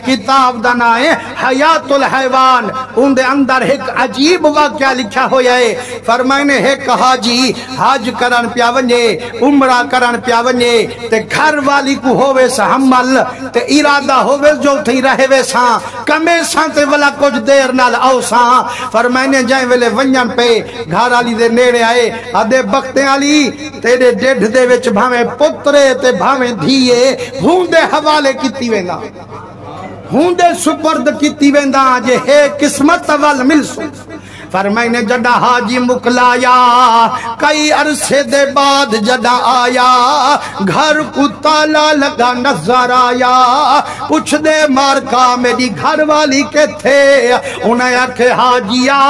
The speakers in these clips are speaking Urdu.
کتاب دا نام ہے حیات الحیوان، ان دے اندر ایک عجیب واقعہ لکھا ہویا ہے۔ فرمائنے ایک حاجی حج کرن پیا ونجے، عمرہ کرن پیا ونجے، تے گھر والی کو ہووے سا حمل، تے ارادہ ہووے جو تھی رہے وے ساں کمے ساں تے والا کچھ دیر نال آؤ ساں۔ فرمائنے جائیں ویلے ونجن پہ گھر والی دے نیڑے آئے، آدھے بختے والی تیرے ڈیڈھ دے وچ بھاویں پترے تے بھاویں دھیے ہوندے حوالے کیتی ویندا، ہوندے سپرد کیتی ویندا، جے ہے قسمت وال ملسو۔ فرمائنے جڑا حاجی مکلایا، کئی عرصے دے بعد جڑا آیا، گھر کو تالا لگا نظر آیا، پوچھ دے مارکا میری گھر والی کے تھے، انہیں آکھے حاجیا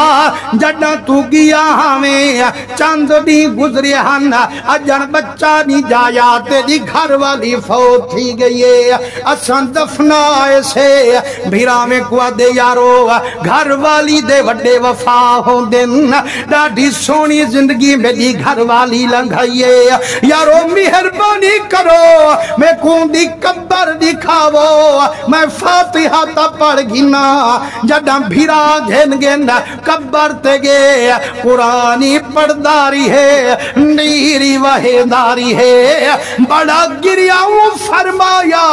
جڑا تو گیا ہمیں چند بھی گزرے ہن، اجن بچہ نہیں جایا، تیری گھر والی فوت تھی گئی ہے، اسان دفنائے سے بھیرا میں کو دے یارو گھر والی دے وڈے وفا ہوں دن، ڈاڈی سونی زندگی میری گھر والی لنگھائیے، یارو مہربانی کرو میں کون دی قبر دکھاو، میں فاتحہ تا پڑھ گینا، جڑا بھیرا گھن گھن قبر تے گے، قرآنی پڑھداری ہے نیری وحیداری ہے، بڑا گریاؤں فرمایا،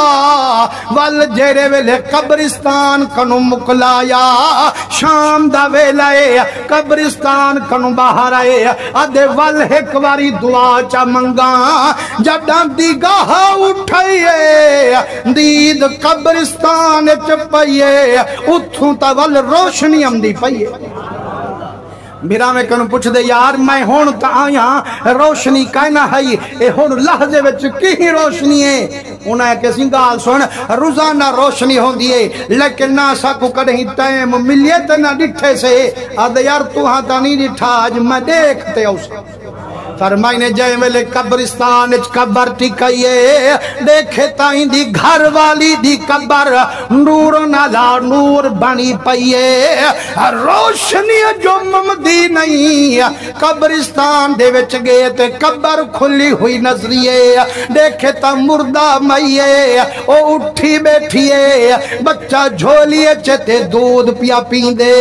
وال جیرے ویلے قبرستان کنو مکلایا، شام دا ویلے قبرستان کنو باہر آئے، آدھے وال ایک واری دعا چا منگا، جڑا دیگاہ اٹھائیے، دید قبرستان چپائیے، اتھوں تا وال روشنی امدی پائیے۔ میرا میں کنو پوچھ دے یار میں ہون تا آیا روشنی کائنا ہے، اے ہون لحظے وچ کی روشنی ہے، انہیں کسی گال سن روزانہ روشنی ہون دیئے، لیکن ناسا کو کڑھیں ٹائم ملیے تے نہ ڈٹھے سے، آدھے یار تو ہاں تا نہیں ڈٹھا آج میں دیکھتے ہوں سے۔ فرمائنے جائیں ویلے قبرستان قبر ٹکائیے، دیکھے تائیں دی گھر والی دی قبر نور نالا نور بنی پئیے، روشنی جو ممدی نہیں، قبرستان دے وچ گئے تے قبر کھلی ہوئی نظریے، دیکھے تا مردہ مئیے، او اٹھی بیٹھیے، بچہ جھولیے چتے دودھ پیا پین دے،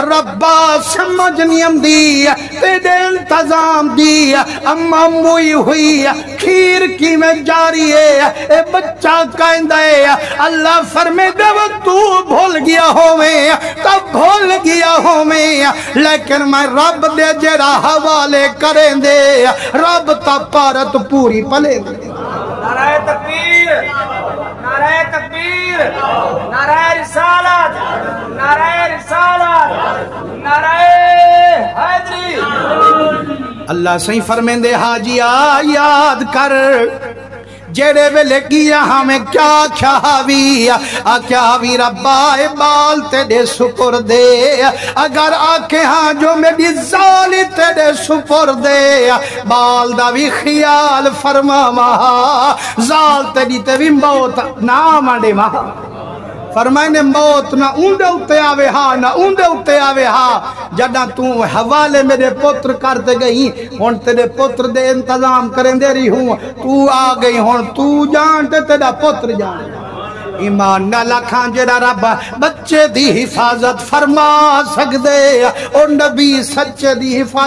ربا سمجھ نیم دی تیرے انتظام دی، اماں موئی ہوئی کھیر کی میں جاری ہے، اے بچہ کہندہ ہے اللہ فرمے دے وہ تو بھول گیا ہوئے تب بھول گیا ہوئے، لیکن میں رب دے جرا حوالے کریں دے، رب تا پارت پوری پلے دے۔ نعرہ تکبیر، نعرہ تکبیر، نعرہ رسالت، نعرہ رسالت، نعرہ حیدری۔ اللہ صحیح فرمین دے حاجیا یاد کر، جیڑے ویلے گیا ہمیں کیا کھاوی، کھاوی ربا بال تیرے سپر دے، اگر آکے ہاں جو میری زالی تیرے سپر دے، بال دا بھی خیال فرما مہا، زال تیری تیوی موت نام آنے مہا۔ فرمائنے موت نہ اوندے اتے آوے ہاں، نہ اوندے اتے آوے ہاں، جڑا تو حوالے میرے پتر کرتے گئی، ہون تیرے پتر دے انتظام کریں دے رہی ہوں، تو آ گئی ہون تو جانتے تیرا پتر جان، ایمان نہ لکھان جڑا رب بچے دی حفاظت فرما سکدے، اور نبی سچے دی حفاظت